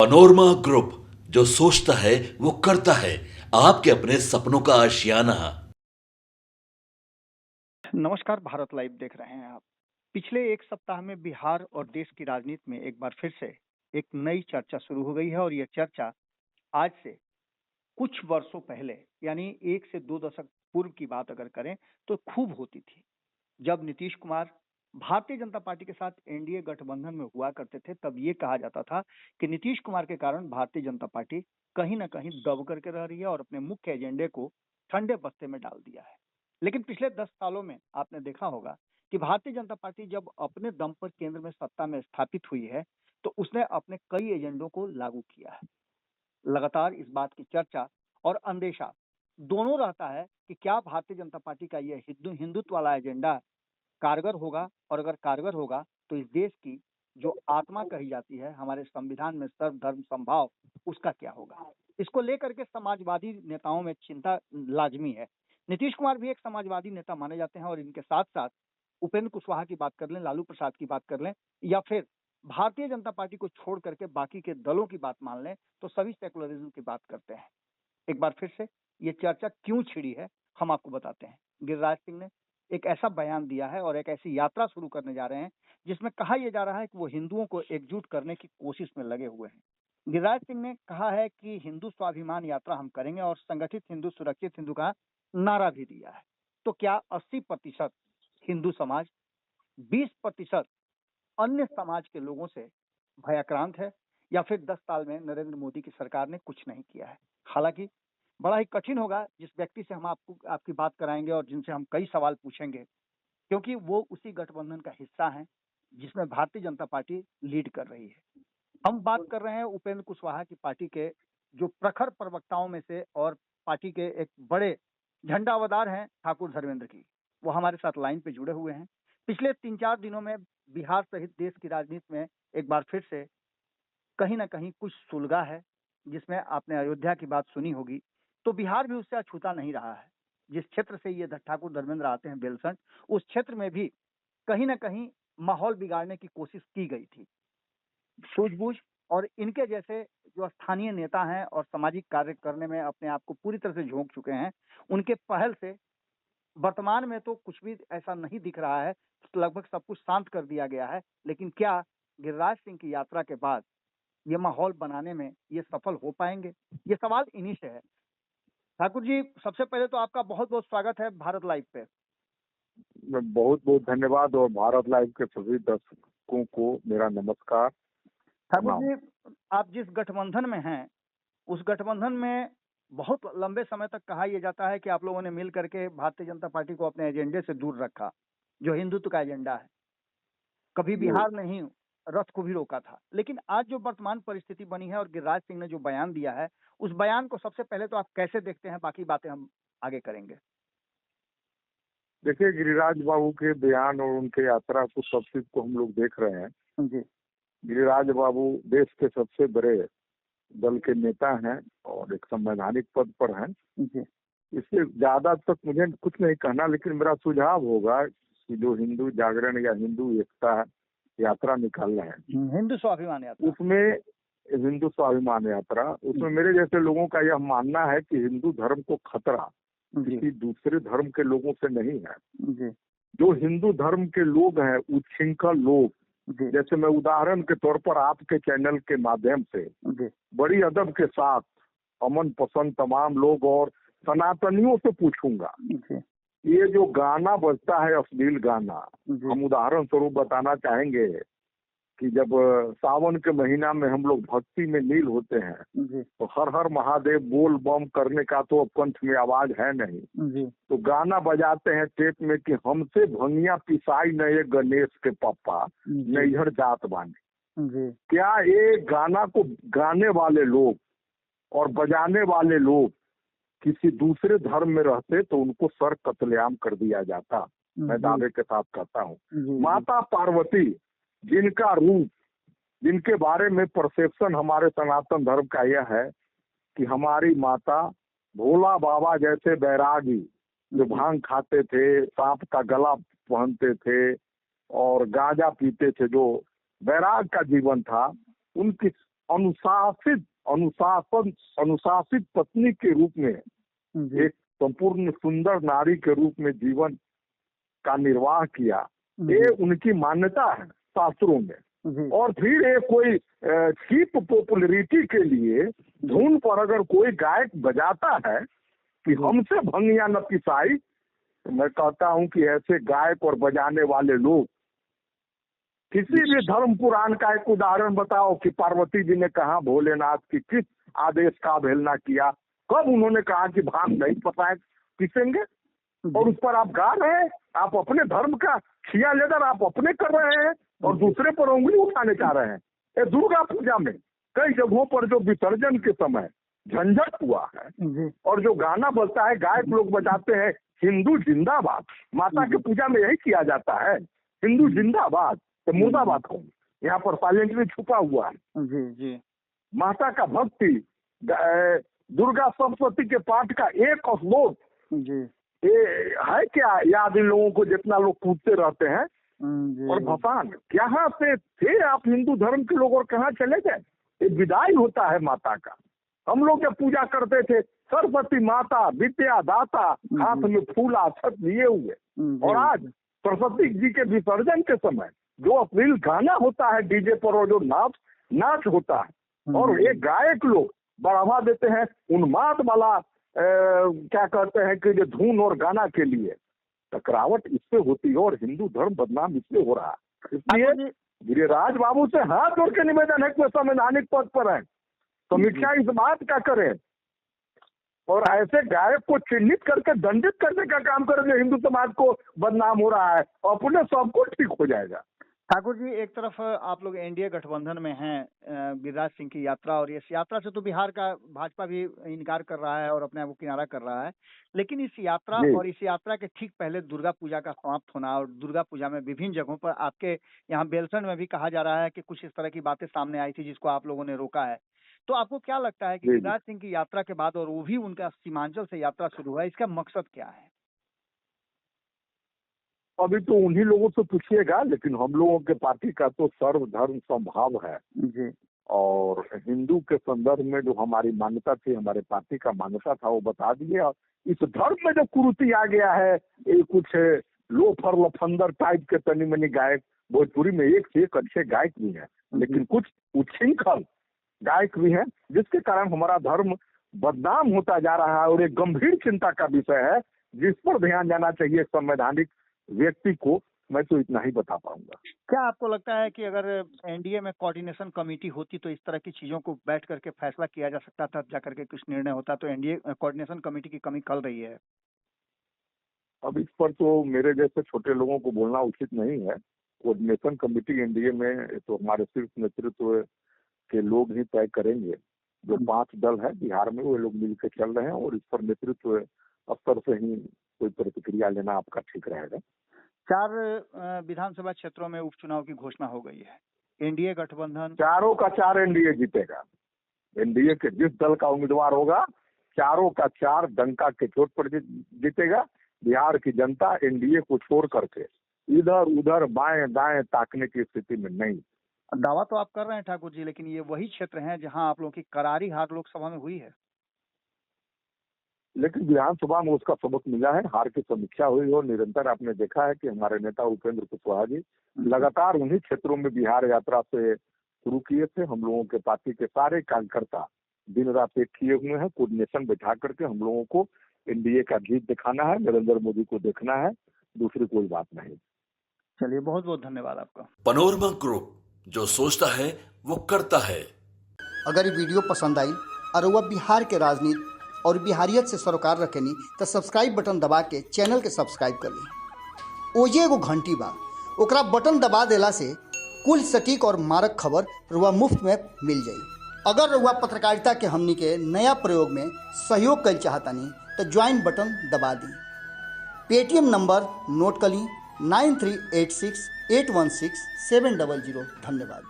Panorama group, जो सोचता है वो करता है। आपके अपने सपनों का आशियाना। नमस्कार, भारत लाइव देख रहे हैं आप। पिछले एक सप्ताह में बिहार और देश की राजनीति में एक बार फिर से एक नई चर्चा शुरू हो गई है और यह चर्चा आज से कुछ वर्षों पहले यानी 1 से 2 दशक पूर्व की बात अगर करें तो खूब होती थी। जब नीतीश कुमार भारतीय जनता पार्टी के साथ एनडीए गठबंधन में हुआ करते थे, तब ये कहा जाता था कि नीतीश कुमार के कारण भारतीय जनता पार्टी कहीं ना कहीं दब करके रह रही है और अपने मुख्य एजेंडे को ठंडे बस्ते में डाल दिया है। लेकिन पिछले 10 सालों में आपने देखा होगा कि भारतीय जनता पार्टी जब अपने दम पर केंद्र में सत्ता में स्थापित हुई है, तो उसने अपने कई एजेंडों को लागू किया है। लगातार इस बात की चर्चा और अंदेशा दोनों रहता है कि क्या भारतीय जनता पार्टी का यह हिंदुत्व वाला एजेंडा कारगर होगा, और अगर कारगर होगा तो इस देश की जो आत्मा कही जाती है, हमारे संविधान में सर्वधर्म समभाव, उसका क्या होगा। इसको लेकर के समाजवादी नेताओं में चिंता लाजमी है। नीतीश कुमार भी एक समाजवादी नेता माने जाते हैं और इनके साथ साथ उपेंद्र कुशवाहा की बात कर लें, लालू प्रसाद की बात कर लें, या फिर भारतीय जनता पार्टी को छोड़ करके बाकी के दलों की बात मान लें, तो सभी सेकुलरिज्म की बात करते हैं। एक बार फिर से ये चर्चा क्यों छिड़ी है, हम आपको बताते हैं। गिरिराज सिंह ने एक ऐसा बयान दिया है और एक ऐसी यात्रा शुरू करने जा रहे हैं जिसमें कहा यह जा रहा है कि वो हिंदुओं को एकजुट करने की कोशिश में लगे हुए हैं। गिरिराज सिंह ने कहा है कि हिंदू स्वाभिमान यात्रा हम करेंगे और संगठित हिंदू सुरक्षित हिंदू का नारा भी दिया है। तो क्या 80% हिंदू समाज, 20% अन्य समाज के लोगों से भयाक्रांत है, या फिर 10 साल में नरेंद्र मोदी की सरकार ने कुछ नहीं किया है। हालांकि बड़ा ही कठिन होगा जिस व्यक्ति से हम आपको आपकी बात कराएंगे और जिनसे हम कई सवाल पूछेंगे, क्योंकि वो उसी गठबंधन का हिस्सा हैं जिसमें भारतीय जनता पार्टी लीड कर रही है। हम बात कर रहे हैं उपेंद्र कुशवाहा की पार्टी के जो प्रखर प्रवक्ताओं में से और पार्टी के एक बड़े झंडावदार हैं ठाकुर धर्मेंद्र की। वो हमारे साथ लाइन पे जुड़े हुए हैं। पिछले 3-4 दिनों में बिहार सहित देश की राजनीति में एक बार फिर से कहीं ना कहीं कुछ सुलगा है, जिसमें आपने अयोध्या की बात सुनी होगी। तो बिहार भी उससे अछूता नहीं रहा है। जिस क्षेत्र से ये ठाकुर धर्मेंद्र आते हैं, बेलसंड, उस क्षेत्र में भी कहीं ना कहीं माहौल बिगाड़ने की कोशिश की गई थी सूझबूझ। और इनके जैसे जो स्थानीय नेता हैं और सामाजिक कार्य करने में अपने आप को पूरी तरह से झोंक चुके हैं, उनके पहल से वर्तमान में तो कुछ भी ऐसा नहीं दिख रहा है, लगभग सब कुछ शांत कर दिया गया है। लेकिन क्या गिरिराज सिंह की यात्रा के बाद ये माहौल बनाने में ये सफल हो पाएंगे, ये सवाल इन्हीं से है। ठाकुर जी, सबसे पहले तो आपका बहुत बहुत स्वागत है भारत लाइव पे। बहुत बहुत धन्यवाद और भारत लाइव के सभी दर्शकों को मेरा नमस्कार। ठाकुर जी, आप जिस गठबंधन में हैं, उस गठबंधन में बहुत लंबे समय तक कहा यह जाता है कि आप लोगों ने मिल करके भारतीय जनता पार्टी को अपने एजेंडे से दूर रखा, जो हिंदुत्व का एजेंडा है। कभी बिहार नहीं रथ को भी रोका था। लेकिन आज जो वर्तमान परिस्थिति बनी है और गिरिराज सिंह ने जो बयान दिया है, उस बयान को सबसे पहले तो आप कैसे देखते हैं, बाकी बातें हम आगे करेंगे। देखिए, गिरिराज बाबू के बयान और उनके यात्रा को सब चीज को हम लोग देख रहे हैं जी। गिरिराज बाबू देश के सबसे बड़े दल के नेता हैं और एक संवैधानिक पद पर हैं। जी। इससे ज्यादा तक मुझे कुछ नहीं कहना, लेकिन मेरा सुझाव होगा कि जो हिंदू जागरण या हिंदू एकता यात्रा निकाल रहे हैं, हिंदू स्वाभिमान यात्रा, उसमें हिंदू स्वाभिमान यात्रा, उसमें मेरे जैसे लोगों का यह मानना है कि हिंदू धर्म को खतरा किसी दूसरे धर्म के लोगों से नहीं है। जी। जो हिंदू धर्म के लोग हैं, उच्छृंखल लोग, जैसे मैं उदाहरण के तौर पर आपके चैनल के माध्यम से बड़ी अदब के साथ अमन पसंद तमाम लोग और सनातनियों से पूछूंगा, ये जो गाना बजता है अश्लील गाना, हम उदाहरण स्वरूप बताना चाहेंगे कि जब सावन के महीना में हम लोग भक्ति में लीन होते हैं तो हर हर महादेव बोल बम करने का तो अब कंठ में आवाज है नहीं, तो गाना बजाते हैं टेप में कि हमसे भंगिया पिसाई न ये गणेश के पप्पा नैहर जात बानी। क्या ये गाना को गाने वाले लोग और बजाने वाले लोग किसी दूसरे धर्म में रहते तो उनको सर कत्लेआम कर दिया जाता। मैं दावे के साथ कहता हूँ, माता पार्वती जिनका रूप, जिनके बारे में परसेप्शन हमारे सनातन धर्म का यह है कि हमारी माता भोला बाबा जैसे बैरागी जो भांग खाते थे, सांप का गला पहनते थे और गांजा पीते थे, जो बैराग का जीवन था, उनकी अनुशासित पत्नी के रूप में, एक संपूर्ण सुंदर नारी के रूप में जीवन का निर्वाह किया, ये उनकी मान्यता है शास्त्रों में। और फिर ये कोई चीप पॉपुलरिटी के लिए धुन पर अगर कोई गायक बजाता है कि हमसे भंगिया न पिसाई, तो मैं कहता हूं कि ऐसे गायक और बजाने वाले लोग, किसी भी धर्म पुराण का एक उदाहरण बताओ कि पार्वती जी ने कहा भोलेनाथ की किस आदेश का अवहेलना किया, कब उन्होंने कहा कि भांग नहीं पिसेंगे, और उस पर आप गा रहे हैं। आप अपने धर्म का खिया लेकर आप अपने कर रहे हैं और दूसरे पर उंगली उठाने जा रहे हैं। ये दुर्गा पूजा में कई जगहों पर जो विसर्जन के समय झंझट हुआ है और जो गाना बजता है, गायक लोग बजाते हैं हिंदू जिंदाबाद, माता की पूजा में यही किया जाता है, हिंदू जिंदाबाद, तो मुर्दाबाद कौन यहाँ पर साइलेंटली छुपा हुआ है। जी माता का भक्ति, दुर्गा सप्तशती के पाठ का एक श्लोक ये है क्या याद इन लोगों को, जितना लोग कूदते रहते हैं। और भगवान कहाँ से थे आप हिंदू धर्म के लोग और कहाँ चले गए। ये विदाई होता है माता का। हम लोग जब पूजा करते थे सरस्वती माता विद्या दाता, हाथ में फूल अक्षत लिए हुए, और आज सरस्वती जी के विसर्जन के समय जो अश्लील गाना होता है डीजे पर और जो नाच होता है, और ये गायक लोग बढ़ावा देते हैं उन्माद वाला क्या कहते हैं कि जो धुन और गाना के लिए टकरावट इससे होती है और हिंदू धर्म बदनाम इसलिए हो रहा है। इसलिए गिरिराज बाबू से हाथ जोड़ के निवेदन है कि वो संवैधानिक पद पर है, समीक्षा इस बात का करें और ऐसे गायक को चिन्हित करके दंडित करने का काम करें जो हिंदू समाज को बदनाम हो रहा है, और अपने सबको ठीक हो जाएगा। ठाकुर जी, एक तरफ आप लोग एनडीए गठबंधन में हैं, गिरिराज सिंह की यात्रा, और इस यात्रा से तो बिहार का भाजपा भी इनकार कर रहा है और अपने आप को किनारा कर रहा है, लेकिन इस यात्रा और इस यात्रा के ठीक पहले दुर्गा पूजा का समाप्त होना, और दुर्गा पूजा में विभिन्न जगहों पर आपके यहाँ बेलसंड में भी कहा जा रहा है कि कुछ इस तरह की बातें सामने आई थी जिसको आप लोगों ने रोका है। तो आपको क्या लगता है कि गिरिराज सिंह की यात्रा के बाद, और वो भी उनका सीमांचल से यात्रा शुरू है, इसका मकसद क्या है? अभी तो उन्हीं लोगों से पूछिएगा, लेकिन हम लोगों के पार्टी का तो सर्वधर्म समभाव है जी। और हिंदू के संदर्भ में जो हमारी मान्यता थी, हमारे पार्टी का मान्यता था, वो बता दिए। और इस धर्म में जो कुरीति आ गया है, ये कुछ लोफर लफंदर टाइप के तनी मनी गायक, भोजपुरी में एक से एक अच्छे गायक भी हैं, लेकिन कुछ उच्छृंखल गायक भी हैं, जिसके कारण हमारा धर्म बदनाम होता जा रहा है। और एक गंभीर चिंता का विषय है जिस पर ध्यान जाना चाहिए संवैधानिक व्यक्ति को। मैं तो इतना ही बता पाऊंगा। क्या आपको लगता है कि अगर एनडीए में कोऑर्डिनेशन कमेटी होती तो इस तरह की चीजों को बैठ करके फैसला किया जा सकता था, जाकर के कुछ निर्णय होता? तो एनडीए कोऑर्डिनेशन कमेटी की कमी खल रही है। अब इस पर तो मेरे जैसे छोटे लोगों को बोलना उचित नहीं है। कोऑर्डिनेशन कमेटी एनडीए में तो हमारे शीर्ष नेतृत्व के लोग ही तय करेंगे। जो 5 दल है बिहार में, वो लोग मिलकर चल रहे हैं और इस पर नेतृत्व स्तर से ही कोई प्रतिक्रिया लेना आपका ठीक रहेगा। 4 विधानसभा क्षेत्रों में उपचुनाव की घोषणा हो गई है। एनडीए गठबंधन चारों का 4 एनडीए जीतेगा। एनडीए के जिस दल का उम्मीदवार होगा, चारों का 4 डंका के चोट पर जीतेगा। बिहार की जनता एनडीए को छोड़ करके इधर उधर बाएं दाएं ताकने की स्थिति में नहीं। दावा तो आप कर रहे हैं ठाकुर जी, लेकिन ये वही क्षेत्र हैं जहां आप लोगों की करारी हार लोकसभा में हुई है। लेकिन विधानसभा में उसका सबक मिला है, हार की समीक्षा हुई और निरंतर आपने देखा है कि हमारे नेता उपेंद्र कुशवाहा जी लगातार उन्हीं क्षेत्रों में बिहार यात्रा से शुरू किए थे। हम लोगों के पार्टी के सारे कार्यकर्ता दिन रात एक किए हुए हैं। कोऑर्डिनेशन बैठा करके हम लोगों को एनडीए का जीत दिखाना है, नरेंद्र मोदी को देखना है, दूसरी कोई बात नहीं। चलिए, बहुत बहुत धन्यवाद आपका। पनोरमा ग्रुप, जो सोचता है वो करता है। अगर ये वीडियो पसंद आई और वह बिहार के राजनीति और बिहारियत से सरोकार रखेनी तो सब्सक्राइब बटन दबा के चैनल के सब्सक्राइब कर ली। ओजे एगो घंटी बा, ओकरा बटन दबा देला से कुल सटीक और मारक खबर रुआ मुफ्त में मिल जाई। अगर रुआ पत्रकारिता के हमनी के नया प्रयोग में सहयोग कर चाहतानी तो ज्वाइन बटन दबा दी। पेटीएम नंबर नोट कर ली 9386816700। धन्यवाद।